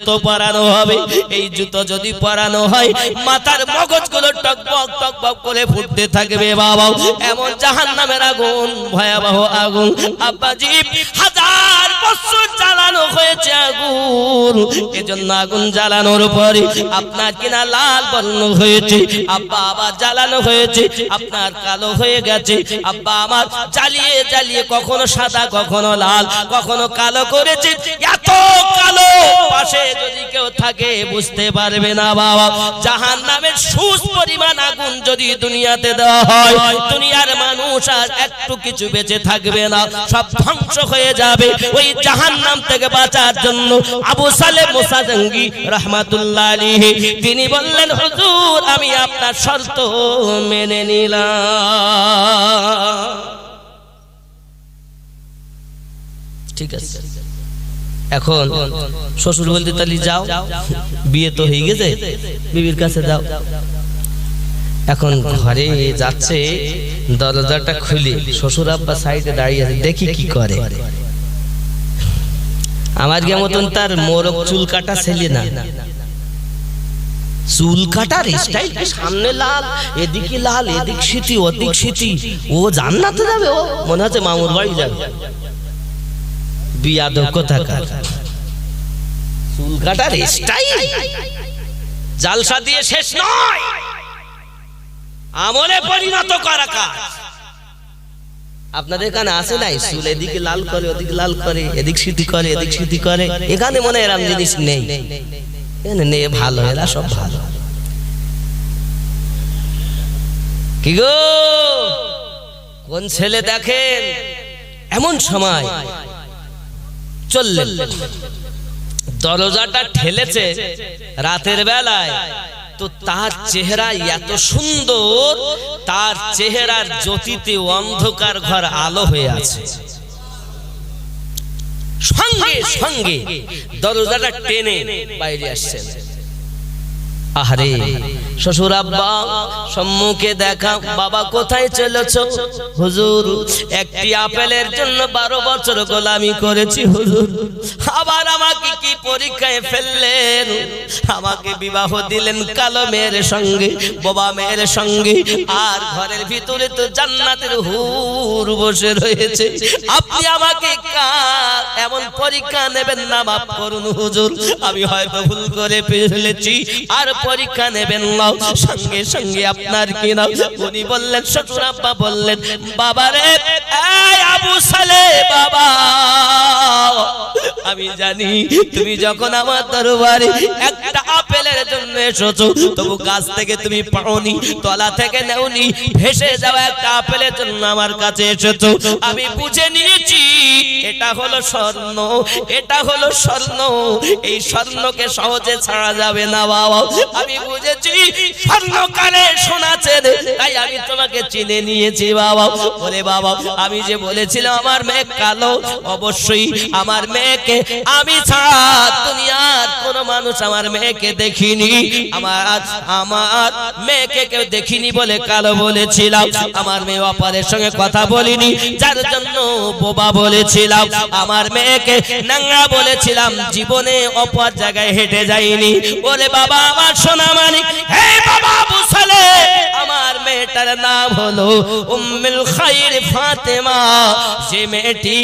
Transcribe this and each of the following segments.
তো পরানো হবে। এই জুতো যদি পরানো হয় মাথার মগজগুলো টকবক টকবক করে ফুটতে থাকবে বাবা। এমন জাহান্নামের আগুন, ভয়াবহ আগুন আব্বাজি, হাজার বছর জ্বালানো হয়েছে আগুন। এজন্য আগুন জ্বালানোর পরে আপনার কিনা লাল বর্ণ হয়েছে, আব্বা আবার জ্বালানো হয়েছে আপনার কালো হয়ে গেছে। আব্বা আমার জ্বালিয়ে জ্বালিয়ে কখনো সাদা কখনো লাল কখনো কালো করেছে। এত কালো পাশে যদি কেউ থাকে বুঝতে পারবে না বাবা। জাহান্নামের সুস পরিমাণ আগুন যদি দুনিয়াতে দেওয়া হয়, দুনিয়ার মানুষ আর একটু কিছু বেঁচে থাকবে না, সব ধ্বংস হয়ে যাবে। ওই জাহান্নাম থেকে বাঁচার জন্য আবু সালেহ মুসা জঙ্গি রাহমাতুল্লাহ আলাইহি তিনি বললেন, হুজুর আমি আপনার শর্ত মেনে নিলাম। ঠিক আছে, এখন শ্বশুর বলতে তাহলে যাও, বিয়ে তো হয়ে গেছে, বিবির কাছে যাও। এখন ঘরে যাচ্ছে, দরজাটা খুলে শ্বশুর আব্বা সাইডে দাঁড়িয়ে আছে, দেখি কি করে। আমার গে মতন তার মোরক চুল কাটা ছেলে না, চুল কাটার স্টাইল সামনে লাল, এদিকে লাল, এদিক সিটি ওদিক সিটি। ও জান্নাতে যাবে, ও মনে হচ্ছে মামুর বাড়ি যাবে। বিয়াদব কোথাকার, চুল কাটার স্টাইল জালসা দিয়ে শেষ নয়, আমলে পরিণত করা কাজ। আপনাদের এখানে আছে নাই? চুল এদিকে লাল করে ওদিকে লাল করে, এদিক সিটি করে এদিক সিটি করে। এখানে মনে এরম জিনিস নেই, নেই ভালো, এরা সব ভালো। কি গো কোন ছেলে দেখেন এমন সময় চললেন, দরজাটা ঠেলেছে রাতের বেলায়, তো তার চেহারা এত সুন্দর, তার চেহারার জ্যোতিতে অন্ধকার ঘর আলো হয়ে আছে। সঙ্গে সঙ্গে দরজাটা টেনে বাইরে আসছেন। আহারে শ্বশুর আব্বা সম্মুখে দেখা, বাবা কোথায় চলেছো? হুজুর একটি আপেলের জন্য 12 বছর গোলামি করেছি হুজুর, আবার আমাকে কি পরীক্ষায় ফেললেন, আমাকে বিবাহ দিলেন কালো মেয়ের সঙ্গে, বোবা মেয়ের সঙ্গে, আর ঘরের ভিতরে তো জান্নাতের হুর বসে রয়েছে। আপনি আমাকে এমন পরীক্ষা নেবেন না, মাফ করুন হুজুর, আমি হয়তো ভুল করে ফেলেছি, আর পরীক্ষা নেবেন না। সঙ্গে সঙ্গে আপনার কি নাম? উনি বললেন, শ্বশুর আব্বা বললেন, বাবা রে, এই আবু সালেহ বাবা, আমি জানি তুমি যখন আমার দরবারে একটা আপেলের জন্য এসেছো, তবু গাছ থেকে তুমি পাওনি, তলা থেকে নেওনি, ভেসে যাওয়া একটা আপেলের জন্য আমার কাছে এসেছো। আমি বুঝে নিয়েছি এটা হলো স্বর্ণ, এটা হলো স্বর্ণ, এই স্বর্ণকে সহজে ছাড়া যাবে না বাবা। আমি বুঝেছি স্বর্ণকারে সোনা চেনে, তাই আমি তোমাকে চিনে নিয়েছি বাবা। বলে বাবা, আমি যে বলেছিলাম আমার মেয়ে কালো, অবশ্যই আমার মেয়েকে আমি ছাড়া দুনিয়ার কোন মানুষ আমার মেয়েকে দেখিনি, আমার মেয়েকে কেউ দেখিনি বলে কালো বলেছিলাম। আমার মেয়ে অপারের সঙ্গে কথা বলিনি, যার জন্য বোবা বলেছিলাম। আমার মেয়েকে নাঙ্গা বলেছিলাম, জীবনে অপর জায়গায় হেঁটে যাইনি। বলে বাবা আমার সোনা মানিক, হে বাবা আবু সালেহ, আমার মেয়েটার নাম হলো উম্মুল খায়র ফাতেমা, যে মেয়েটি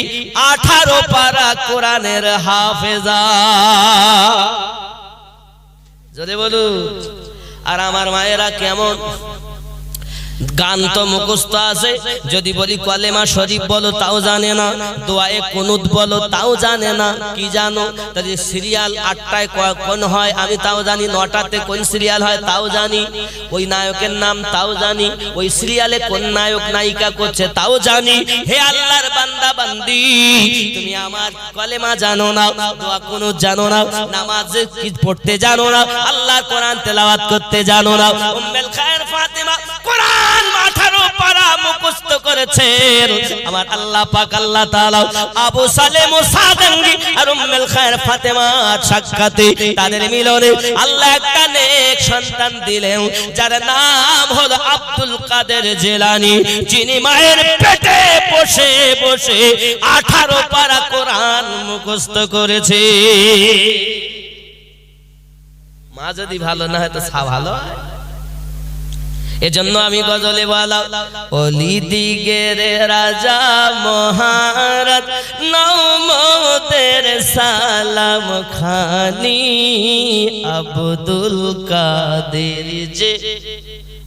18 পারা কোরআনের হাফেজা। জোরে বলুন। আর আমার মায়েরা কেমন, গান তো মুখস্থ আছে, যদি বলি কলেমা শরীফ বলো তাও জানে না, দোয়ায়ে কুনুত বলো তাও জানে না। কি জানো? তাহলে সিরিয়াল 8টায় কোন হয় আমি তাও জানি, 9টাতে কোন সিরিয়াল হয় তাও জানি, ওই নায়কের নাম তাও জানি, ওই সিরিয়ালে কোন নায়ক নায়িকা করছে তাও জানি। হে আল্লাহর বান্দা বান্দি, তুমি আমার কলেমা জানো না, দোয়া কুনুত জানো না, নামাজ কি পড়তে জানো না, আল্লাহর কোরআন তেলাওয়াত করতে জানো না। উম্মুল খায়র ফাতেমা কোরআন 18 পারা মুখস্থ করেছেন। আমার আল্লাহ পাক আল্লাহ তাআলা আবু সালেহ মুসা জঙ্গি আর উম্মুল খায়র ফাতেমার সাক্ষাতে, তাদের মিলনে আল্লাহ একটা নেক সন্তান দিলেন, যার নাম হলো আব্দুল কাদের জিলানী, যিনি মায়ের পেটে বসে বসে 18 পারা কোরআন মুখস্থ করেছে। মা যদি ভালো না হয় তো ছা ভালো হয়। এজন্য আমি গজলে বললাম, অলি দিগের রাজা মহারাজ নাও মোদের সালাম খানি আব্দুল কাদের যে।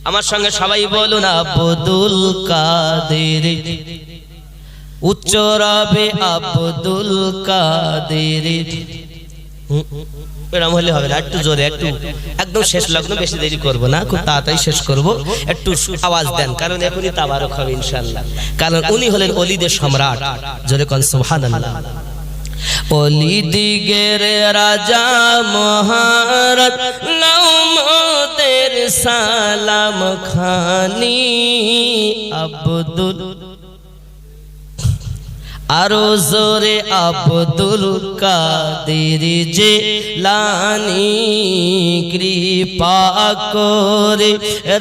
আমার সঙ্গে সবাই বলুন আব্দুল কাদের, উচ্চ রবে আব্দুল কাদের। এরকম হলে হবে না, একটু জোরে, একটু একদম শেষ লগ্ন, বেশি দেরি করব না, খুব তাড়াতাড়ি শেষ করব। একটু আওয়াজ দেন, কারণ এখনই তাবারক হবে ইনশাআল্লাহ, কারণ উনি হলেন ওলিদের সম্রাট। জোরে কোন সুবহানাল্লাহ। ওলি দিগের রাজা মহারাজ নাও মোদের সালাম খানি আব্দুল, আরো জোরে আব্দুল কাদের জিলানী কৃপা করে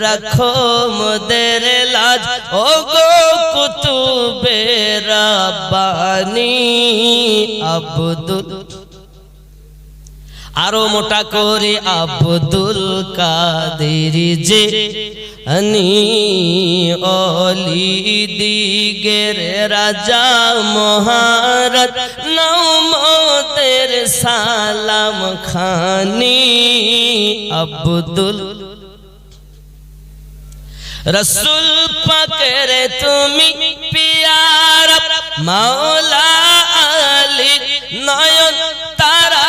রাখো মোদের লাজ ও গো কুতুবে রাব্বানী আব্দুল, আরো মোটা করে আব্দুল কাদের জিলানী ওলি দিগের রাজা মহারাজ নাও মোদের সালাম খানি আব্দুল। রসুল পাকের তুমি পিয়ারা মাওলা আলী নয়ন তারা,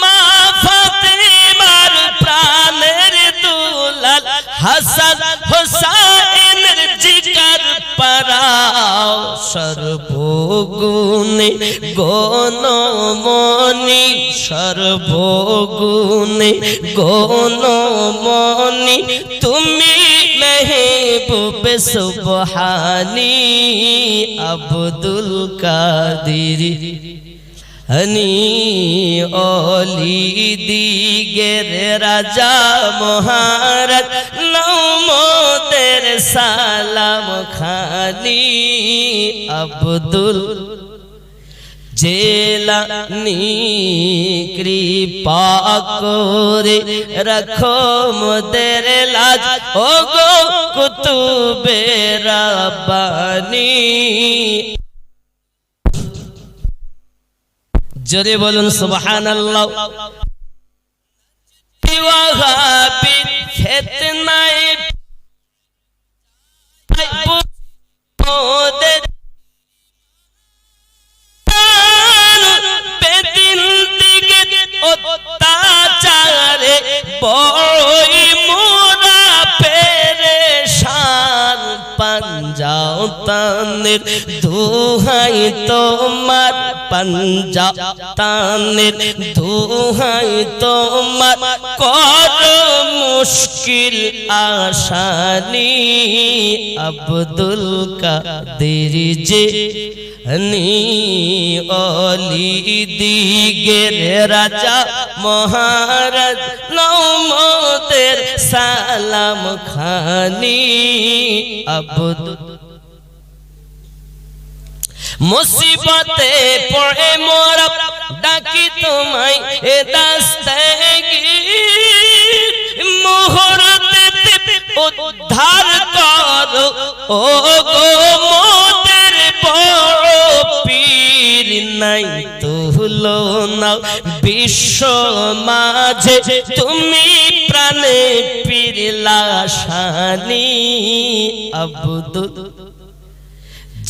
মা ফাতেমার প্রাণের দুলাল হাসান হোসাইনের জিগার পারাও, সর্বগুণে গণমণি সর্বগুণে গণমণি তুমি মেহবুবে সুবহানী আব্দুল কাদের হনি ওলি দিগের রাজা মহারাজ নাও মোদের সালাম খানি আব্দুল জিলানী কৃপা করে রাখো মোদের লাজ ও গো কুতুবে রাব্বানী। জোরে বলুন সুবহানাল্লাহ। ওয়াহাবি ফিতনায় ওদের বেদিন দিকে অত্যাচারে বড়ই মোরা পেরেশান, পাঞ্জাও তানের দোহাই তোমার, পাঞ্জাব তানের দোহাই তোমার কর মুশকিল আসানি আব্দুল কাদের জিলানী ওলি দিগের রাজা মহারাজ নাও মোদের সালাম খানি আব্দুল। মুসিবতে পড়ে মোরা ডাকি তোমায় এ দাস্তাগীর, মুহূর্তে উদ্ধার করো ও গো মোদের বড় পীর। নাই তুলনা বিশ্ব মাঝে তুমি প্রাণে পীর লাশানি আব্দুল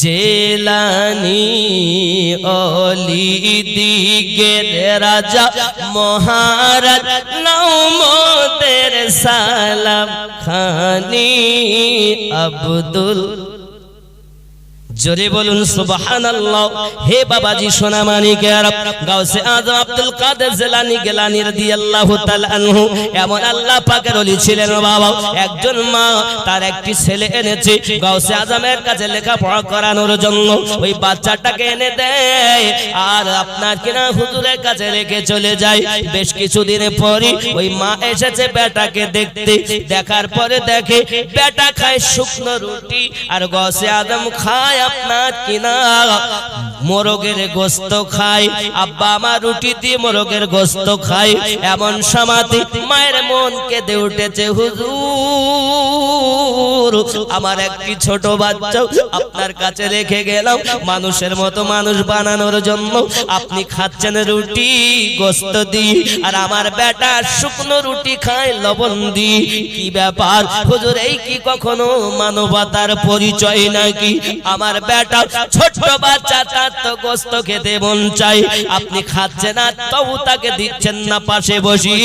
জিলানী ওলি দিগের রাজা মহারাজ নাও মোদের সালাম খানি আব্দুল। জোরে বলুন সুবহানাল্লাহ। হে বাবাজি সোনা মানিকের গাউসে আজম আব্দুল কাদের জিলানী গিলানী রাদিয়াল্লাহু তাআলা আনহু এমন আল্লাহ পাকের ওলি ছিলেন বাবা। একজন মা তার একটি ছেলে এনেছে গাউসে আজমের কাছে লেখাপড়া করানোর জন্য। ওই বাচ্চাটাকে এনে দেয় আর আপনার কিনা হুজুরের কাছে রেখে চলে যায়। বেশ কিছুদিন পরে ওই মা এসেছে বেটাকে দেখতে। দেখার পরে দেখে বেটা খায় শুকনো রুটি আর গাউসে আজম খায় আপনার কিনা মোরগের গোশত খায়, আব্বা আমার রুটি দিয়ে মোরগের গোশত খায়। এমন সমাধি মায়ের মন কেঁদে উঠেছে, হুজুর আমার একটি ছোট বাচ্চা আপনার কাছে রেখে গেলাম মানুষের মতো মানুষ বানানোর জন্য, আপনি খাচ্ছেন রুটি গোশত দিয়ে, আর আমার বেটা শুকনো রুটি খায় লবণ দিয়ে। কি ব্যাপার হুজুর, এই কি কখনো মানবতার পরিচয় নাকি? আমার বেটা ছোট্ট বাচ্চা, তার তো গোশত খেতে মন চাই, আপনি খাচ্ছেন না তবু তাকে দিচ্ছেন না পাশে বসি,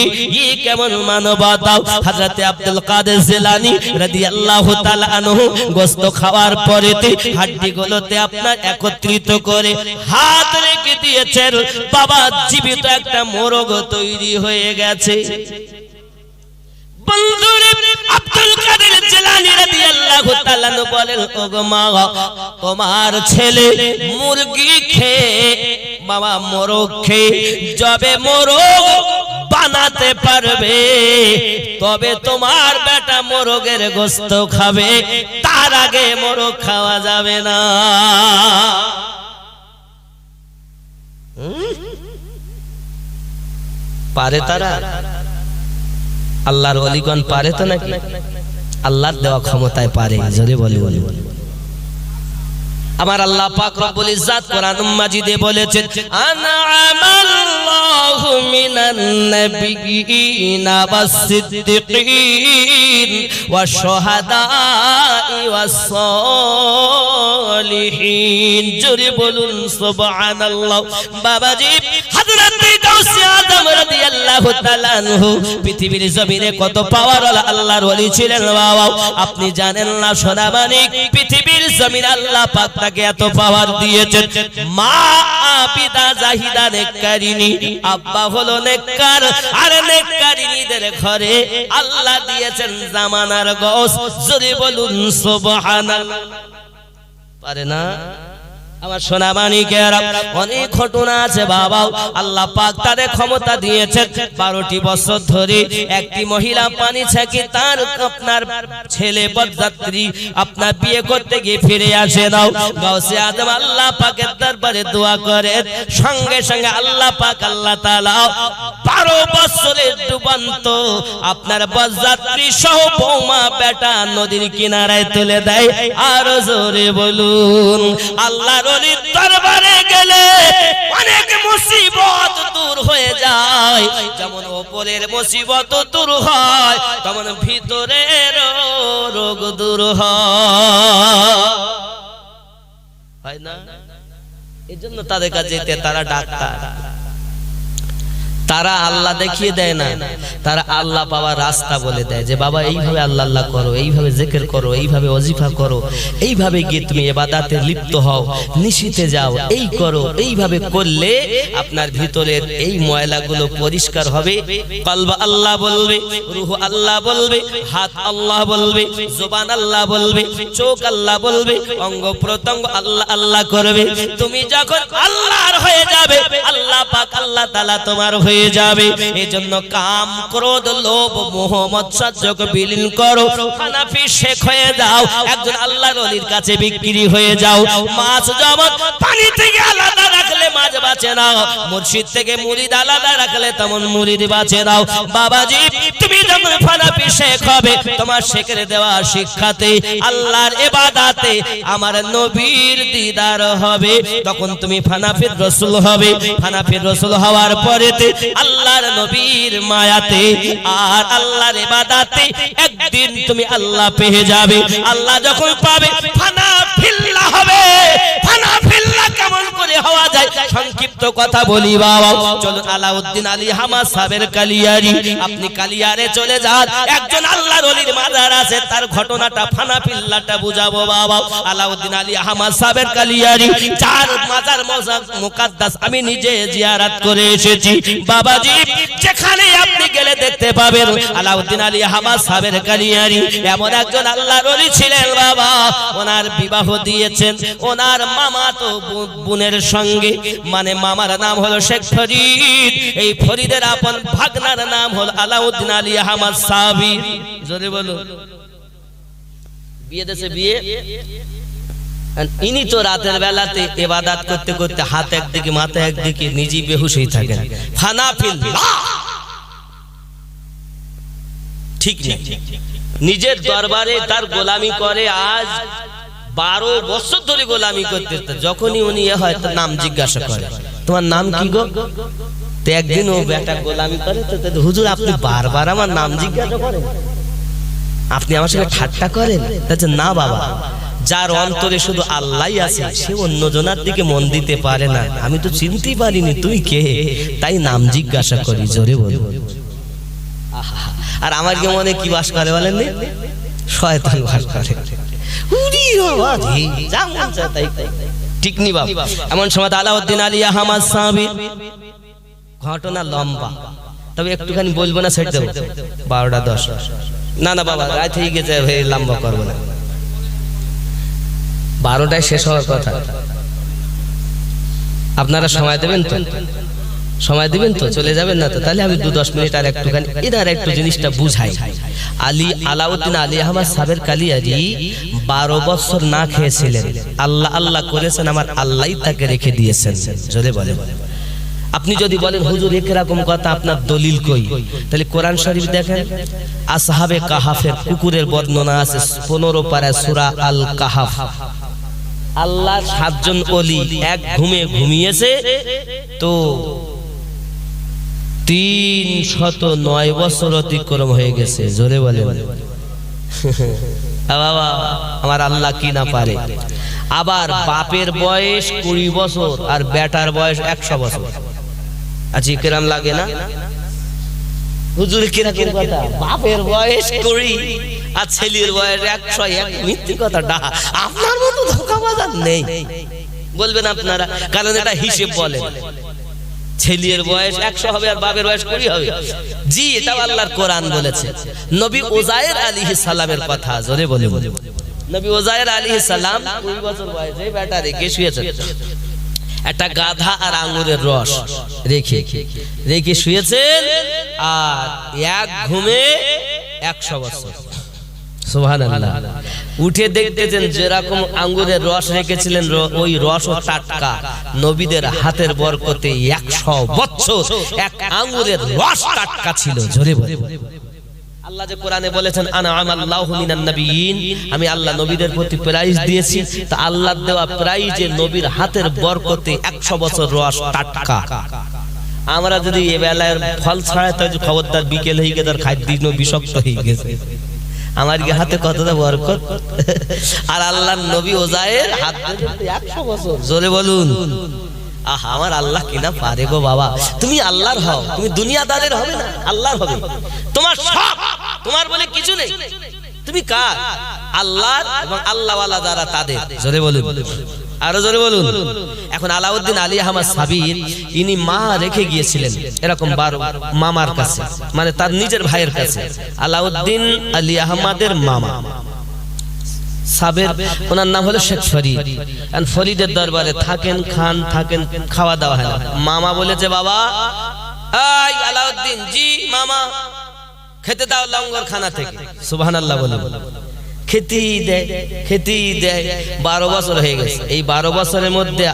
ই কেমন মানবতা? হযরত আব্দুল কাদের জিলানী রাদিয়াল্লাহু তাআলা আনহু গোশত খাওয়ার পরেতে হাড্ডিগুলোতে আপনার একত্রিত করে হাত রেখে দিয়েছেন, বাবা জীবিত একটা মোরগ তৈরি হয়ে গেছে। বন্ধুরে আব্দুল কাদের জিলানী রাদিয়াল্লাহু তাআলা বলেন, ওগো মা, তোমার ছেলে মুরগি খেয়ে, বাবা মোরগ খেয়ে যবে মোরগ বানাতে পারবে তবে তোমার বেটা মোরগের গোশত খাবে, তার আগে মোরগ খাওয়া যাবে না। পারে তারা? আল্লাহর ওলিগণ পারে তো নাকি? আল্লাহর দেওয়া ক্ষমতায় পারে, জোরে বলি বলি। আমার আল্লাহ পাক রব্বুল ইজ্জত কোরআন মাজিদে বলেছেন, আনআমাল্লাহু মিনান নাবিয়িনা ওয়াস-সিদ্দিকিন ওয়াশ-শুহাদা'i ওয়াস-সালিহিন। জোরে বলুন সুবহানাল্লাহ। বাবাজি হযরত গাউসে আযম রাদিয়াল্লাহু তাআলা আনহু পৃথিবীর জমিনে কত পাওয়ারওয়ালা আল্লাহর ওলি ছিলেন বাবা, আপনি জানেন না সোনামানিক পৃথিবীর জমিনে আল্লাহ পাক তাকে এত পাওয়ার দিয়েছেন। মা আবিদা জাহিদা নেককারিনী, আব্বা হলো নেককার, আর নেককারিনীদের ঘরে আল্লাহ দিয়েছেন জামানার গৌস। জোরে বলুন সুবহানাল্লাহ। পারে না? আমার সোনা মানিকেরা, অনেক ঘটনা আছে বাবা, আল্লাহ পাক তাদের ক্ষমতা দিয়েছেন। 12টি বছর ধরে একটি মহিলা পানি ছেঁকে তার আপনার ছেলে বদযাত্রী আপনার বিয়ে করতে গিয়ে ফিরে আসে নাও। গাউসে আজম আল্লাহ পাকের দরবারে দোয়া করে, সঙ্গে সঙ্গে আল্লাহ পাক আল্লাহ তাআলা 12 বছরের ডুবন্ত আপনার বদযাত্রী সহ বৌমা বেটা নদীর কিনারায় তুলে দেয়। আর জোরে বলুন আল্লাহ দরবারে গেলে অনেক মুসিবত দূর হয়ে যায়। যেমন উপরের মুসিবত দূর হয়, তেমন ভিতরের রোগ দূর হয় না? এজন্য তাদের কাছে যেতে, তারা ডাক্তার, তারা আল্লাহ দেখিয়ে দেয় না, তারা আল্লাহ পাওয়ার রাস্তা বলে দেয় যে বাবা এইভাবে আল্লাহ আল্লাহ করো, এইভাবে জিকির করো, এইভাবে ওয়াজিফা করো, এইভাবে গিয়ে তুমি ইবাদতে লিপ্ত হও, নিশিতে যাও, এই করো, এইভাবে করলে আপনার ভিতরের এই ময়লাগুলো পরিষ্কার হবে। কলব আল্লাহ বলবে, রূহ আল্লাহ বলবে, হাত আল্লাহ বলবে, জবান আল্লাহ বলবে, চোখ আল্লাহ বলবে, অঙ্গ প্রত্যঙ্গ আল্লাহ আল্লাহ করবে। তুমি যখন আল্লাহর হয়ে যাবে, আল্লাহ পাক আল্লাহ তাআলা তোমার হয়ে যাবে। এজন্য কাম ক্রোধ লোভ মোহ মৎসর্যকে বিলীন করো, হানাফি শেখ হয়ে যাও, একজন আল্লাহর ওলির কাছে বিক্রি হয়ে যাও। মাছ যেমন পানি থেকে আলাদা রাখলে মাছ বাঁচে না, মুর্শিদ থেকে মুরিদ আলাদা রাখলে তেমন মুরিদ বাঁচে না। বাবাজি তুমি যখন হানাফি শেখ হবে, তোমার শেখের দেওয়া শিক্ষাতে আল্লাহর ইবাদতে আমার নবীর দিদার হবে, তখন তুমি হানাফির রাসূল হবে। হানাফির রাসূল হওয়ার পরেতে আল্লাহর নবীর মায়াতে আর আল্লাহর ইবাদতে একদিন তুমি আল্লাহ পেয়ে যাবে। আল্লাহ যখন পাবে ফানা ফিল্লাহ হবে। ফানা ফিল্লাহ কেমন করে হওয়া যায়? সংক্ষিপ্ত কথা বলি বাবা, চলুন আলাউদ্দিন আলী হামাদ সাহেবের কালিয়ারি, আপনি কালিয়ারে চলে যান, একজন আল্লাহর ওলির মাজার আছে, তার ঘটনাটা ফানা ফিল্লাহটা বুঝাবো বাবা। আলাউদ্দিন আলী হামাদ সাহেবের কালিয়ারি, চার মাজার মুকাদ্দাস আমি নিজে জিয়ারত করে এসেছি বাবাজি। যেখানে আপনি গেলে দেখতে পাবেন আলাউদ্দিন আলী হামাদ সাহেবের কালিয়ারি। এমন একজন আল্লাহর ওলি ছিলেন বাবা, ওনার বিবাহ দিয়েছেন ওনার মামাতো বোনের সঙ্গে, মানে মামার নাম হলো শেখ ফরিদ, এই ফরিদের আপন ভাগনার নাম হলো আলাউদ্দিন আলী হামাদ সাহেব। জোরে বলো। বিয়ে দেশে বিয়ে ইনি তো রাতের বেলাতে ইবাদত করতে করতে হাত একদিকে মাথা একদিকে নিজেই বেহুশ হয়ে থাকেন, ফানা ফিল্লাহ, ঠিক না? নিজের দরবারে তার গোলামি করে, আজ 12 বছর ধরে গোলামি করতে। যখনই উনি হয় তো নাম জিজ্ঞাসা করে, তোমার নাম কি গো? তো একদিন ও বেটা গোলামি করে, তো হুজুর আপনি বারবার আমার নাম জিজ্ঞাসা করেন, আপনি আমার সঙ্গে ঠাট্টা করেন? না বাবা, যার অন্তরে শুধু আল্লাহই আছে সে অন্য জনার দিকে মন দিতে পারে না, আমি তো চিনতেই পারিনি তুই কে, তাই নাম জিজ্ঞাসা করি। জোরে বলি। আর আমার কি মনে কি বাস করে বলেন? শয়তান বাস করে। ঠিক নি বাবা? এমন সময় আলাউদ্দিন আলী আহমদ সাহাবী, ঘটনা লম্বা, তবে একটুখানি বলবো না, ছেড়ে দেবো 12টা 10। না না বাবা, রাত হয়ে গেছে, লম্বা করবো না, 12টায় শেষ হওয়ার কথা। আপনারা সময় দেবেন তো? সময় দিবেন তো? চলে যাবেন না তো? তাহলে আমি 2-10 মিনিট আর একটুখানি এনার একটু জিনিসটা বুঝাই। আলাউদ্দিন আলী আহমদ সাহেবের কালিয়ারি 12 বছর না খেয়েছিলেন, আল্লাহ আল্লাহ করেছেন, আমার আল্লাহই তাকে রেখে দিয়েছেন। জোরে বলেন। আপনি যদি বলেন হুজুর এরকম কথা, আপনার দলিল কই? তাহলে কোরআন শরীফ দেখেন, আসহাবে কাহাফের কুকুরের বর্ণনা আছে 15 পারায় সূরা আল কাহাফ। আল্লাহ 7 জন ওলি এক ঘুমে ঘুমিয়েছে, তো 309 বছর অতিক্রম হয়ে গেছে। জোরে বলে বাবা, আমার আল্লাহ কি না পারে। আবার বাপের বয়স 20 বছর আর বেটার বয়স 100 বছর। আচ্ছা কিরম লাগে না হুজুর? কিরকম কথা? বাপের বয়স 20 আর ছেলের বয়স 100। মিথ্যে কথাটা, আপনার মতো ধোঁকাবাজ নেই বলবেন আপনারা, কারণ এটা হিসেব বলে। ছেলের বয়স 100 হবে আর বাপের বয়স 20 হবে। জি, এটা আল্লাহর কোরআন বলেছে। নবী উযায়ের আলাইহিস সালামের কথা। জোরে বলে। নবী উযায়ের আলাইহিস সালাম 20 বছর বয়সে বেটা রেখে শুয়েছেন, একটা গাধা আর আঙ্গুরের রস রেখে শুয়েছেন, আর এক ঘুমে 100 বছর। সুবহানাল্লাহ। উঠে দেখতেছেন যেরকম আঙ্গুরের রস রেখেছিলেন, ওই রসও টাটকা, নবীদের হাতের বরকতে 100 বছর এক আঙ্গুরের রস টাটকা ছিল। জোরে বলে। আল্লাহ যে কোরআনে বলেছেন আনআমাল্লাহু মিনান নাবিয়িন, আমি আল্লাহ নবীদের প্রতি প্রাইজ দিয়েছি, তা আল্লাহর দেওয়া প্রাইজে নবীর হাতের বরকতে 100 বছর রস টাটকা। আমরা যদি এ বেলায় ফল ছাড়াই, তাহলে খবরদার বিকেল হয়ে গেছে, খাদ্য বিষাক্ত হয়ে গেছে। আমার কি হাতে কতটা বরকত। আর আল্লাহর নবী উযায়ের হাত 100 বছর। জোরে বলুন। আহা, আমার আল্লাহ কিনা পারে গো বাবা। তুমি আল্লাহর হও, তুমি দুনিয়াদারের হবে না, আল্লাহর হবে। তোমার সব, তোমার বলে কিছু নেই, তুমি কার? আল্লাহর, এবং আল্লাহওয়ালা যারা তাদের। জোরে বলুন, আরো জোরে বলুন। এখন আলাউদ্দিন আলী আহমদ সাবির, ইনি মা রেখে গিয়েছিলেন এরকম 12 মামার কাছে, মানে তার নিজের ভাইয়ের কাছে। আলাউদ্দিন আলী আহমদের মামা সাবের, ওনার নাম হলো শেখ ফরিদ। ফরিদের দরবারে থাকেন, খান, থাকেন, খাওয়া দাওয়া হয় না। মামা বলেছে, বাবা এই আলাউদ্দিন, জি মামা, খেতে দাও লঙ্গর খানা থেকে। সুবহানাল্লাহ বলে। খেতেই দেয়। 12 বছর হয়ে গেছে। এই 12 বছরের মধ্যে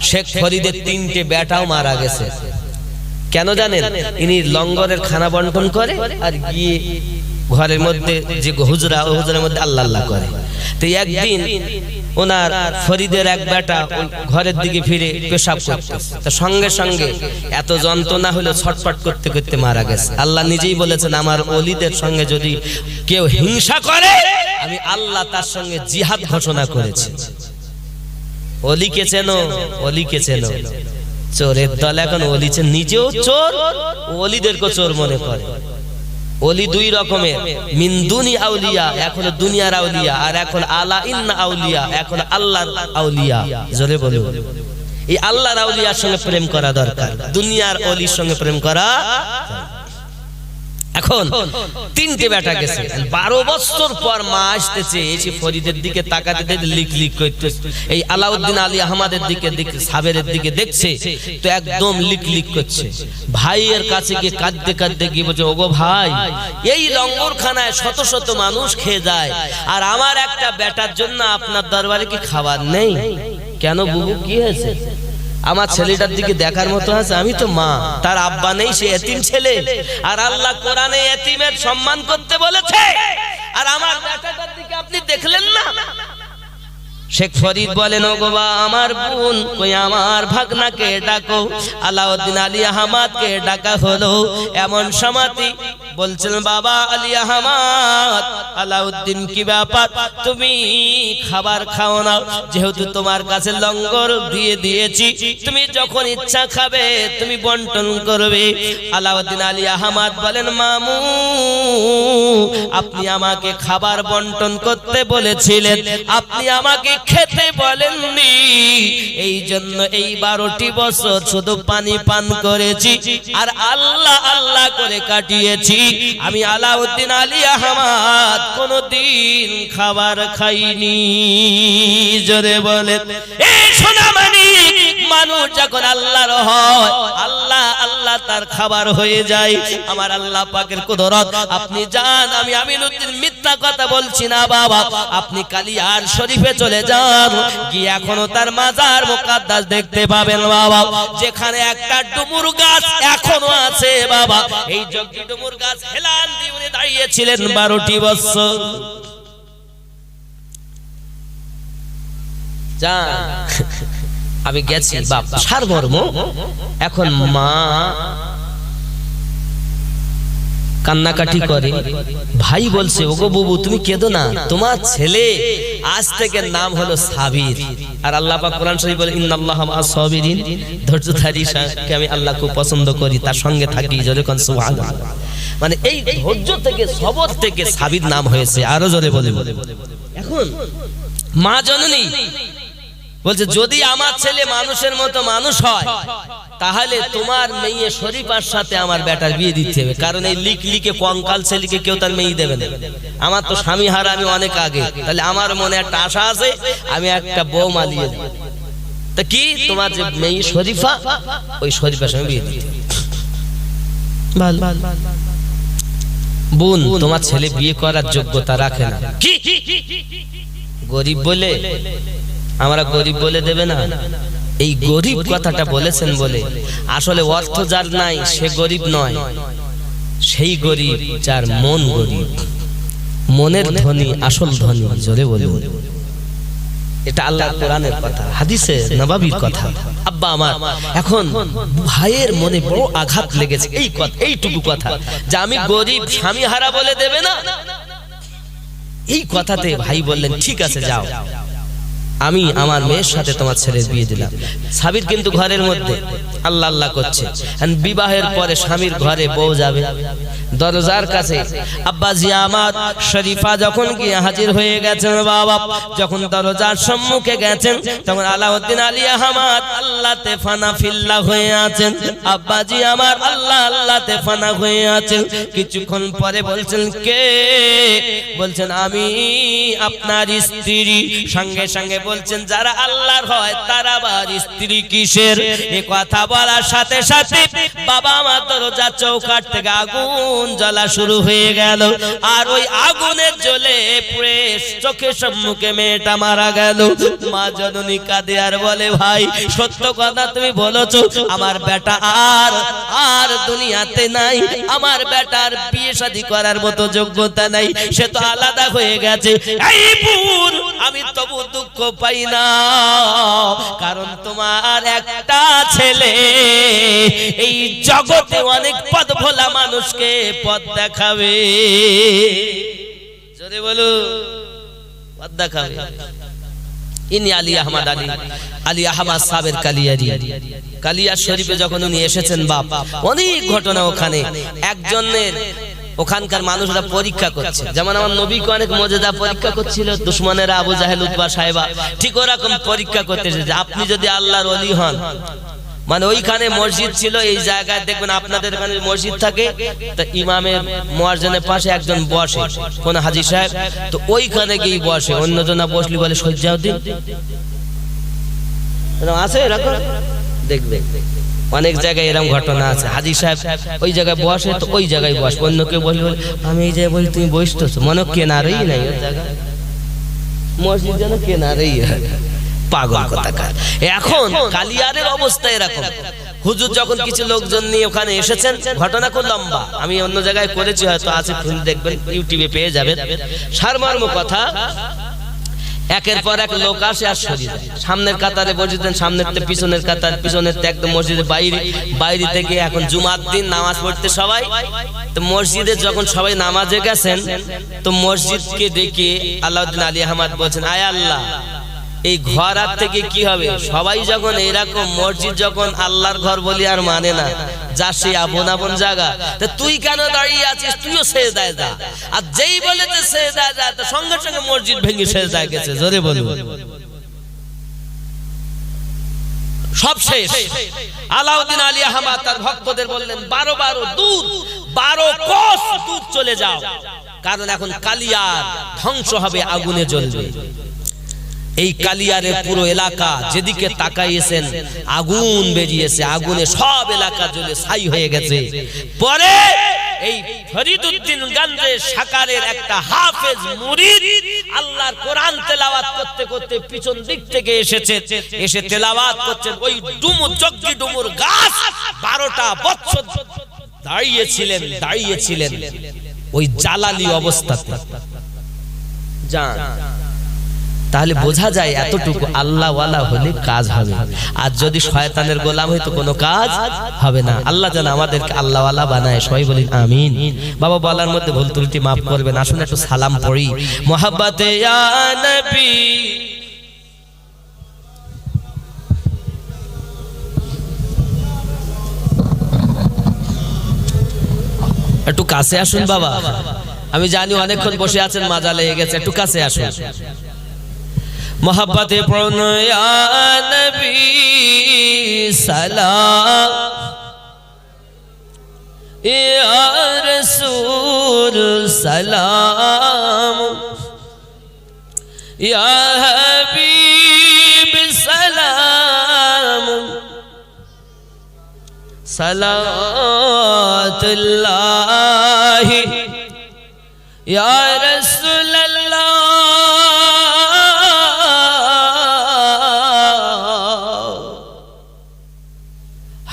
শেখ ফরিদের 3টে বেটাও মারা গেছে। কেন জানেন? ইনি লঙ্গরের খানা বন্টন করে আর গিয়ে ঘরের মধ্যে যে হুজরা, ওই হুজরার মধ্যে আল্লাহ আল্লাহ করে। তো একদিন ওনার ফরিদের এক বেটা ঘরের দিকে ফিরে পেশাব করতে, তো সঙ্গে সঙ্গে এত যন্ত্রণা হলো, ছটফট করতে করতে মারা গেছে। আল্লাহ নিজেই বলেছেন, আমার ওলিদের সঙ্গে যদি কেউ হিংসা করে, আমি আল্লাহ তার সঙ্গে জিহাদ ঘোষণা করেছি। ওলিকে চেনো? ওলিকে চেনো? চোরের দল এখন ওলি নিজেও চোর, ওলিদেরকে চোর মনে করে। ওলি 2 রকমের, মিন দুনি আউলিয়া, এক হলো দুনিয়ার আউলিয়া, আর এক হলো আলা ইন্না আউলিয়া, এক হলো আল্লাহর আউলিয়া। জোরে বলুন। এই আল্লাহর আউলিয়ার সঙ্গে প্রেম করা দরকার, দুনিয়ার ওলির সঙ্গে প্রেম করা। এখন তিনটে বেটা গেছে, 12 বছর পর মা আসতেছে, এসে ফরিদের দিকে তাকাতে দেখে লিক লিক করতেছে। এই আলাউদ্দিন আলী আহমদের দিকে সাবেরের দিকে দেখছে তো একদম লিক লিক করছে। ভাইয়ের কাছে গিয়ে কাঁদতে কাঁদতে গিয়ে বলছে, ওগো ভাই, এই লঙ্গরখানায় শত শত মানুষ খেয়ে যায়, আর আমার একটা বেটার জন্য আপনার দরবারে কি খাবার নেই? কেন বুবু, কি হয়েছে? আমার ছেলেটার দিকে দেখার মতো আছে, আমি তো মা, তার আব্বা নেই, সে এতিম ছেলে, আর আল্লাহ কোরআনে এতিমের সম্মান করতে বলেছে, আর আমার বেটাটার দিকে আপনি দেখলেন না? শেখ ফরিদ বলেন, ও বাবা, আমার বোন কই, আমার ভাগনাকে ডাকো। আলাউদ্দিন আলী আহমদকে ডাকা হলো। এমন সমাধি বলছেন, বাবা আলী আহমদ, আলাউদ্দিন কি ব্যাপার, তুমি খাবার খাও না? যেহেতু তোমার কাছে লঙ্গর দিয়ে দিয়েছি, তুমি যখন ইচ্ছা খাবে তুমি বন্টন করবে। আলাউদ্দিন আলী আহমদ বলেন, মামু, আপনি আমাকে খাবার বন্টন করতে বলেছিলেন, আপনি আমাকে খেতে বলেননি, এই জন্য এই 12টি বছর শুধু পানি পান করেছি আর আল্লাহ আল্লাহ করে কাটিয়েছি। আমি আলাউদ্দিন আলী আহমদ কোনদিন খাবার খাইনি। জোরে বলেন, এই সোনামণি, মানুষ যখন আল্লাহর হয়, আল্লাহ আল্লাহ তার খাবার হয়ে যায়। আমার আল্লাহ পাকের কুদরত। আপনি জান, আমি আমিনুদ্দিন মিথ্যা কথা বলছি না বাবা, আপনি কালিয়ার শরীফে চলে যান, গিয়ে এখনো তার মাজার মুকাদ্দাস দেখতে পাবেন বাবা, যেখানে একটা ডুমুর গাছ এখনো আছে বাবা। এই যোগী ডুমুর গাছ হেলান দিয়ে উনি দাঁড়িয়েছিলেন 12টি বছর। জান, আমি গেছি বাপ সারমর্ম। এখন মা কান্নাকাটি করে, ভাই বলছে, ওগো বুবু, তুমি কেঁদো না, তোমার ছেলে আজ থেকে নাম হলো সাবির। আর আল্লাহ পাক কোরআন শরীফে বলে, ইন্নাল্লাহা মা'আস সাবিরিন, ধৈর্যধারীকে আমি আল্লাহ খুব পছন্দ করি, তার সঙ্গে থাকি। জোরে কোন সুবহানাল্লাহ। মানে এই ধৈর্য থেকে, সবর থেকে সাবির নাম হয়েছে। আরো জোরে বলে। এখন মা জননী বলছে, যদি আমার ছেলে মানুষের মতো মানুষ হয়, তাহলে তোমার মেয়ে শরীফার সাথে আমার বেটার বিয়ে দিতে হবে, কারণ এই লিক লিকে কঙ্কাল ছেলেকে কেউ তার মেয়ে দেবে না। আমার তো স্বামী হারা, আমি অনেক আগে, তাহলে আমার মনে একটা আশা আছে, আমি একটা বউ মালিয়ে দেব। তা কি, তোমার যে মেয়ে শরীফা, ওই শরীফার সঙ্গে বিয়ে দিতে। বোন, তোমার ছেলে বিয়ে করার যোগ্যতা রাখে না, কি গরিব বলে আমরা গরিব বলে দেবে না? এই গরিব কথাটা বলেছেন বলে, আসলে অর্থ যার নাই সে গরিব নয়, সেই গরিব যার মন গরিব, মনের ধনী আসল ধনী। জোরে বলুন, এটা আল্লাহর কোরআনের কথা, হাদিসে নববীর কথা। আব্বা আমার, এখন ভাইয়ের মনে বড় আঘাত লেগেছে এই কথা, এইটুকু কথা, যে আমি গরিব, স্বামী হারা বলে দেবে না। এই কথাতে ভাই বললেন, ঠিক আছে যাও, আমি আমার মেয়ের সাথে তোমার ছেলের বিয়ে দিলাম। সাবির কিন্তু ঘরের মধ্যে আল্লাহ আল্লাহ করছে। বিবাহের পরে স্বামীর ঘরে বউ যাবে, দরজার কাছে আব্বা জি আমার শরীফা যখন গিয়ে হাজির হয়ে গেছেন বাবা, যখন দরজার সম্মুখে গেছেন, তখন আলাউদ্দিন আলী আহমদ আল্লাহতে ফানা ফিল্লাহ হয়ে আছেন। আব্বা জি আমার আল্লাহ আল্লাহতে ফানা হয়ে আছেন। কিছুক্ষণ পরে বলছেন, কে? বলছেন, আমি আপনার স্ত্রী। সঙ্গে সঙ্গে বলছেন, যারা আল্লাহর হয় তারা আবার স্ত্রী কিসের? এই কথা বলার সাথে সাথে বাবা আমার দরজা চৌকাঠ থেকে আগুন জ্বলা শুরু হয়ে গেল, আর ওই আগুনের জ্বলে পুড়ে চোখের সম্মুখে মেয়েটা মারা গেল। মা জননী কাঁদে আর বলে, ভাই সত্য কথা তুমি বলেছো, আমার বেটা আর দুনিয়াতে নাই, আমার বেটার বিয়ে শাদী করার মতো যোগ্যতা নাই, সে তো আলাদা হয়ে গেছে। এই বোন, আমি তবু দুঃখ পাই না, কারণ তোমার একটা ছেলে এই জগতে অনেক পথ ভোলা মানুষকে পথ দেখাবে। জোরে বলো, পথ দেখাবে। ইনি আলী আহমদ আলী আহমদ সাবের কালিয়া শরীফে যখন উনি এসেছেন বাপ, অনেক ঘটনা ওখানে। একজনের ওখানকার মানুষরা পরীক্ষা করছে, যেমন আমার নবীকে অনেক মজেদা পরীক্ষা করছিল দুশমনেরা, আবু জাহেল, উতবা, সাহেবা, ঠিক ওরকম পরীক্ষা করতেছে যে আপনি যদি আল্লাহর ওলি হন মানে ওইখানে মসজিদ ছিল, এই জায়গায় দেখবেন আপনাদের এখানে মসজিদ থাকে, তো ইমামের মুয়াজ্জিনের পাশে একজন বসে, কোন হাজী সাহেব, তো ওইখানে গিয়ে বসে, অন্যজনা বসলি বলে সজ্জাউদ্দিন আছে এরকম, দেখবে অনেক জায়গায় এরকম ঘটনা আছে, হাজী সাহেব ওই জায়গায় বসে, তো ওই জায়গায় বসে, অন্য কেউ বলি বলে আমি এই জায়গায় বলি তুমি বসতেছো, মনে কেনারেই নাই ওই জায়গা, মসজিদ যেন কেনারেই, পাগল কথাকার। এখন কালিয়ারের অবস্থা এরকম, হুজুর যখন কিছু লোকজন নিয়ে ওখানে এসেছেন, ঘটনা খুব লম্বা, আমি অন্য জায়গায় করেছি, হয়তো আছে দেখবেন ইউটিউবে পেয়ে যাবেন। সারমর্ম কথা, একের পর এক লোক আসে আর সরিয়ে যায়, সামনের কাতারে বসেছেন, সামনের থেকে পিছনের কাতার, পিছনের থেকে একদম মসজিদের বাইরে, বাইরে থেকে এখন জুমার দিন নামাজ পড়তে সবাই, তো মসজিদে যখন সবাই নামাজে গেছেন, তো মসজিদকে দেখে আলাউদ্দিন আলী আহমদ বলছেন, আয় আল্লাহ, এই ঘর আর থেকে কি হবে, সবাই যখন এরকম মসজিদ যখন আল্লাহর ঘর বলি আর মানে না, যা সে আপন আপন জায়গা, তা তুই কেন দাঁড়িয়ে আছিস, তুইও সেজদায় যা। আর যেই বলেছে সেজদায় যা, তো সঙ্গে সঙ্গে মসজিদ ভেঙে সেজদায় গেছে, জোরে বলুন, সব শেষ। আলাউদ্দিন আলী আহমদ তার ভক্তদের বললেন, 12 দুধ, 12 কোষ দুধ চলে যাও, কারণ এখন কালিয়ার ধ্বংস হবে, আগুনে জ্বলবে। এই কালিয়ারের পুরো এলাকা যেদিকে তাকাইয়েছেন আগুন বেরিয়েছে, আগুনে সব এলাকা জ্বলে ছাই হয়ে গেছে। পরে এই ফরিদউদ্দিন গঞ্জে সাকারের একটা হাফেজ মুরিদ আল্লাহর কোরআন তেলাওয়াত করতে করতে পিছন দিক থেকে এসেছে, এসে তেলাওয়াত করছেন, ওই ডুমুর জগ্গি ডুমুর গাছ 12টা বছর দাঁড়িয়েছিলেন ওই জালালি অবস্থাতে। জান, তাহলে বোঝা যায় এতটুকু আল্লাহ ওয়ালা হলে কাজ হবে, আর যদি শয়তানের গোলাম হইতো কোনো কাজ হবে না। আল্লাহ যেন আমাদেরকে আল্লাহ ওয়ালা বানায়, সবাই বলি আমিন। বাবা বলার মধ্যে ভুল ত্রুটি মাফ করবেন, আসুন একটু সালাম পড়ি। মোহাব্বতে ইয়া নবী, একটু কাছে আসুন বাবা, আমি জানি অনেকক্ষণ বসে আছেন, মাজা লেগে গেছে, একটু কাছে আসুন। मोहब्बते पढ़ो या नबी सलाम, या रसूल सलाम, या हबीब सलाम, सलातुल्लाह या रसूल अल्लाह,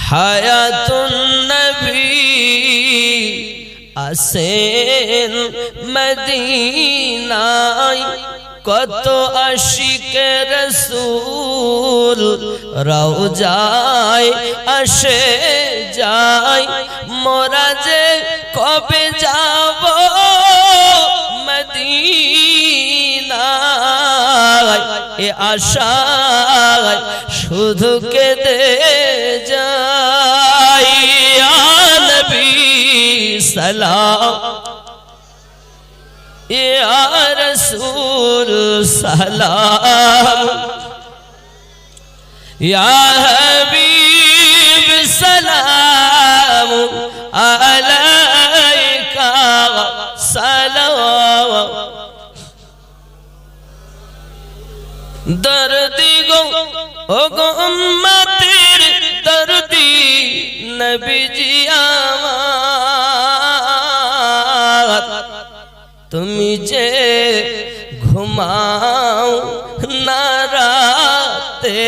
হায়াতুন নবী আসেন মদিনায়, কত আশিকে রসূল রওজায় আসে যায়, মোরা যে কবে যাব মদিনায়, এ আশায় শুধু কেঁদে যাই। ইয়া নবী সালাম, ইয়া রাসূল সালাম, ইয়া হাবিব সালাম আলাইকা সালাম। দর্দি গো ও গো উম্মতের দর্দি নবীজি আমার, তুমি যে ঘুমাও না রাতে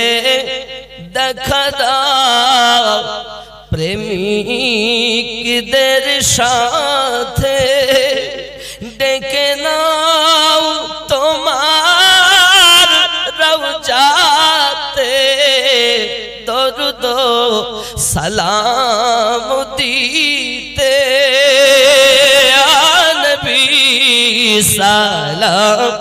দেখা দাও, প্রেমিকদের সাথে ডেকে নাও তোমার রওজাতে, দরুদ সালাম দিতে। ইয়া নবী সালাম,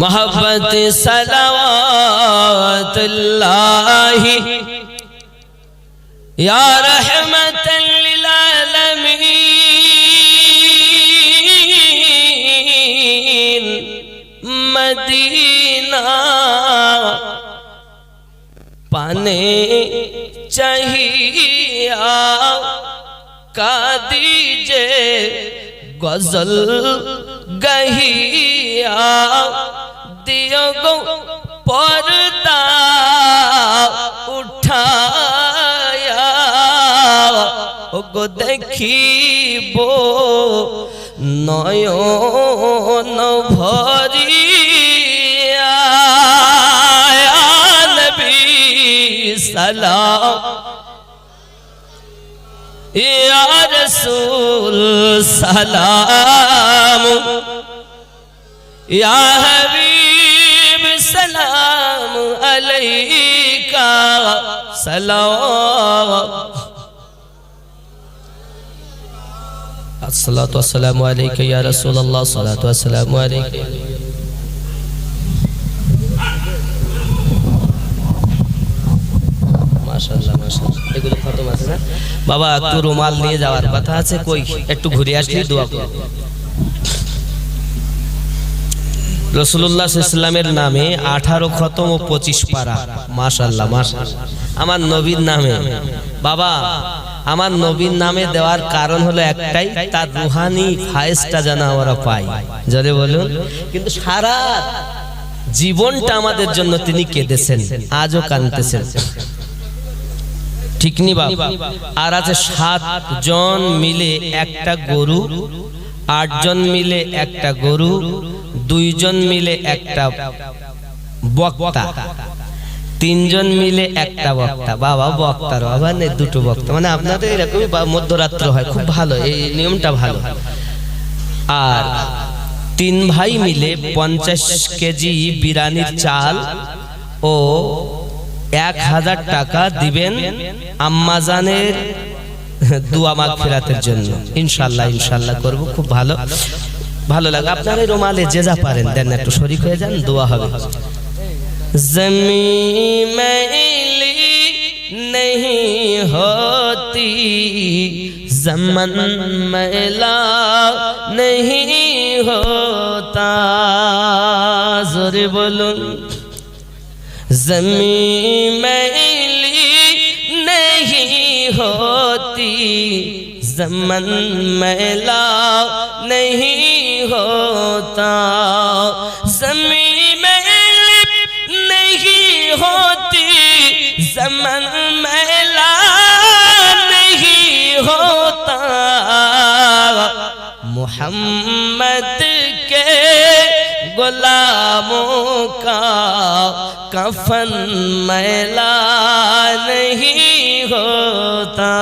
मोहब्बत सलावतुल्लाहि या रहमतन लिल आलमीन, मदीना पाने चाहिए का दीजे गजल गहिया दियो गो पर्दा उठाया गो देखिबो नयन भरिया नबी सलाम या रसूल सलाम या हबीब सलाम अलैका सलाम अस्सलातु वस्सलामु अलैका या रसूल अल्लाह सलातु वस्सलामु अलैका माशाআল্লাহ माशाআल्लाह এগুলো খতম আছে না বাবা একটু রুমাল নিয়ে যাওয়ার কথা আছে কই একটু ঘুরে আসলি দোয়া করো রাসূলুল্লাহ সাল্লাল্লাহু আলাইহি ওয়াসাল্লামের নামে 18 খতম ও 25 পারা মাশাআল্লাহ মাশাআল্লাহ আমার নবীর নামে বাবা আমার নবীর নামে দেওয়ার কারণ হলো একটাই তার রূহানি ফায়েজটা যেন আমরা পাই জোরে বলুন কিন্তু সারা জীবনটা আমাদের জন্য তিনি কেঁদেছেন আজও কাঁদতেছেন ঠিক নি বাবা আর আছে 7 জন মিলে একটা গরু 8 জন মিলে একটা গরু 2 জন মিলে একটা বক্তা 3 জন মিলে একটা বক্তা বাবা বক্তার বাবা নেই দুটো বক্তা মানে আপনাদের এরকমই মধ্যরাত্র হয় খুব ভালো এই নিয়মটা ভালো আর 3 ভাই মিলে 50 কেজি বিরিয়ানির চাল ও 1000 টাকা দিবেন আম্মাজানের দোয়া মাগফিরাতের জন্য ইনশাআল্লাহ ইনশাআল্লাহ করব খুব ভালো ভালো লাগে আপনারা রুমালে যে যা পারেন দেন একটু শরীক হয়ে যান দোয়া হবে ज़मीं मैली नहीं होती ज़मन मैला नहीं होता ज़ोरे बोलो ज़मीं मैली नहीं होती ज़मन मैला नहीं होता ज़मीं होती ज़मन मैला नहीं होता मोहम्मद के गुलामों का कफन मैला नहीं होता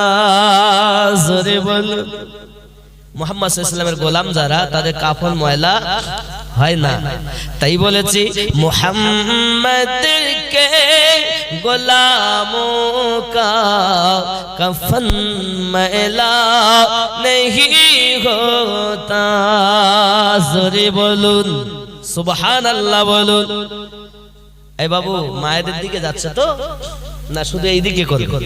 ज़ोरे बोलो মুহাম্মদ সাল্লাল্লাহু আলাইহি ওয়াসাল্লামের গোলাম যারা তাদের কাফন ময়লা হয় না তাই বলেছি মুহাম্মদ কে গোলামোं का कफन मैला नहीं होता জোরে বলুন সুবহানাল্লাহ বলুন এই বাবু মায়েদের দিকে যাচ্ছে তো না শুধু এই দিকে করবে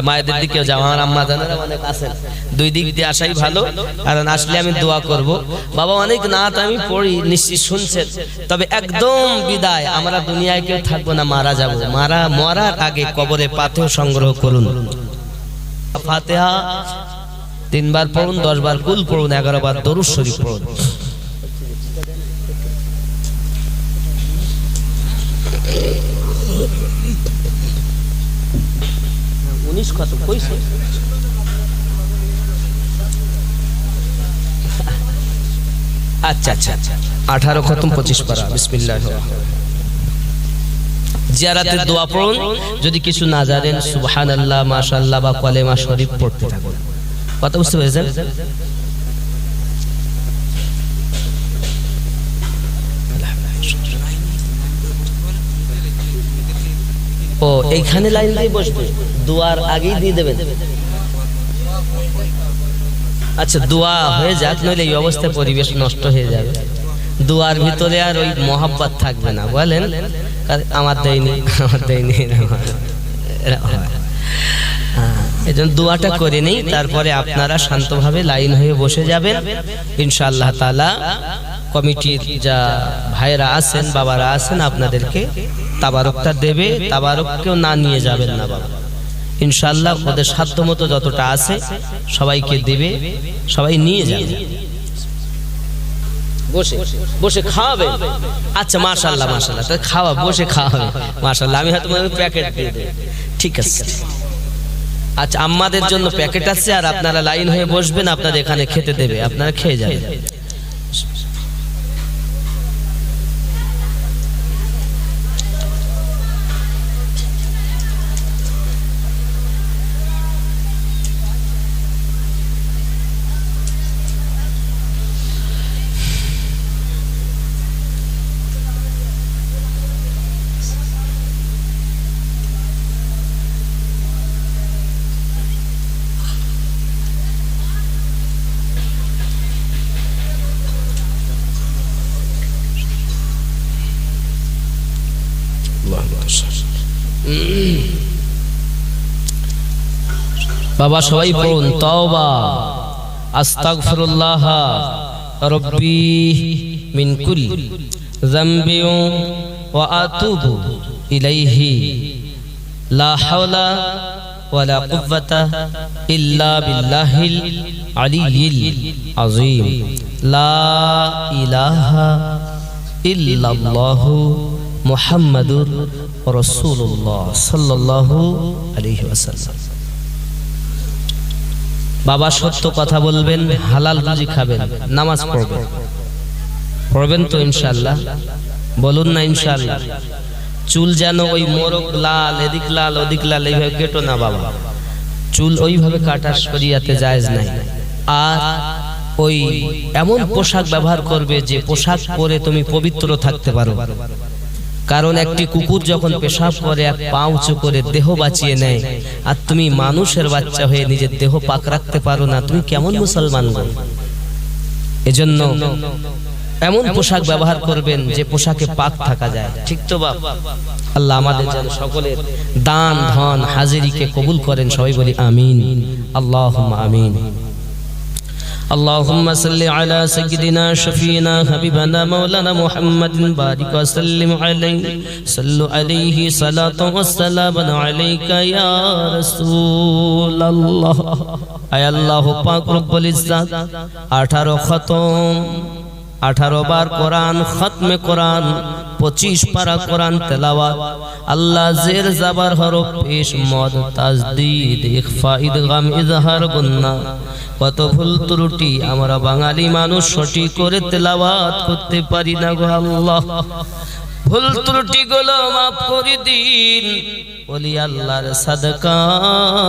মায়েদের দিকে যাও আমার আম্মা জানেরা অনেক আছেন দুই দিক দিয়ে আসাই ভালো কারণ আসলে আমি দোয়া করব বাবা অনেক নাত আমি পড়ি নিশ্চয়ই শুনছেন তবে একদম বিদায় আমরা দুনিয়ায় কেউ থাকবো না মারা যাব মরার আগে কবরে পাথর সংগ্রহ করুন ফাতিহা 3 বার পড়ুন 10 বার কুল পড়ুন 11 বার দরুদ শরীফ পড়ুন खत्म कोई से अच्छा अच्छा 18 खत्म 25 पारा बिस्मिल्लाह জিয়ারাতের দোয়া পড়ুন যদি কিছু না জানেন সুবহানাল্লাহ মাশাআল্লাহ বা কলেমা শরীফ পড়তে থাকুন কথা বুঝতে পেরেছেন ও এইখানে লাইন দিয়ে বসবে দুয়ার আগেই দিয়ে দেবেন আচ্ছা দোয়া হয়ে যাক নইলে এই অবস্থায় পরিবেশ নষ্ট হয়ে যাবে দুয়ার ভিতরে আর ওই মহব্বত থাকবে না বলেন আমার দেয়নি এজন্য দোয়াটা করে নেই তারপরে আপনারা শান্তভাবে লাইন হয়ে বসে যাবেন ইনশাআল্লাহ তাআলা কমিটির যা ভাইরা আছেন, বাবারা আছেন, আপনাদেরকে তাবারকটা দেবে। তাবারক কেউ না নিয়ে যাবেন না বাবা, ইনশাআল্লাহ ওদের সাধ্যমতো যতটা আছে সবাইকে দেবে, সবাই নিয়ে যাবে। বসে বসে খাওয়াবে। আচ্ছা মাশাআল্লাহ মাশাআল্লাহ, তাহলে খাওয়া, বসে খাওয়াবে মাশাআল্লাহ। আমি হয়তো প্যাকেট দিয়ে দেব, ঠিক আছে। আচ্ছা আমাদের জন্য প্যাকেট আছে, আর আপনারা লাইন হয়ে বসবেন, আপনাদের এখানে খেতে দেবে, আপনারা খেয়ে যাবেন। বাবা সবাই পড়ুন, তওবা আস্তাগফিরুল্লাহ রব্বি মিন কুল্লি যামবি ওয়া আতুবু ইলাইহি লা হাওলা ওয়ালা কুওয়াতা ইল্লা বিল্লাহিল আলিয়্যিল আযীম লা ইলাহা ইল্লাল্লাহু মুহাম্মাদুর রাসূলুল্লাহ সাল্লাল্লাহু আলাইহি ওয়াসাল্লাম। বাবা সত্য কথা বলবেন, হালাল রুজি খাবেন, নামাজ পড়বেন, পড়বেন তো ইনশাআল্লাহ? বলুন না ইনশাআল্লাহ। চুল যেন ওই মোরগ লাল, এদিক লাল ওদিক লাল এইভাবে কেটো না বাবা, চুল ওইভাবে কাটা শরিয়াতে জায়েজ নাই। আর ওই এমন পোশাক ব্যবহার করবে যে পোশাক পরে তুমি পবিত্র থাকতে পারো। কারণ একটি কুকুর যখন পেশাব করে এক পা উঁচু করে দেহ বাঁচিয়ে নেয়, আর তুমি মানুষের বাচ্চা হয়ে নিজের দেহ পাক রাখতে পারো না, তুমি কেমন মুসলমান গো? এজন্য এমন পোশাক ব্যবহার করবেন যে পোশাকে পাক থাকা যায়, ঠিক তো বাপ? আল্লাহ আমাদের যেন সকলের দান ধন হাজিরিকে কবুল করেন, সবাই বলি আমিন, আল্লাহুম্মা আমিন। اللهم صل على سيدنا شفينا حبيبنا مولانا محمد بارك وسلم عليه صلوا عليه صلاة والسلام عليك يا رسول الله। আয় আল্লাহ পাক রব্বুল ইজ্জত 18 খতম, 18 বার কোরআন খতমে কোরআন, 25 পারা কোরআন তেলাওয়াত, আল্লাহ জের জাবার হরফ পেশ মদ তাজদীদ ইখফা ইদগাম ইজহার গুন্না, কত ভুল ত্রুটি আমরা বাঙালি মানুষ সঠিক করে তেলাওয়াত করতে পারি না গো আল্লাহ। ভুল ত্রুটি গুলো মাফ করে দিন, বলি আল্লাহর সাদকায়।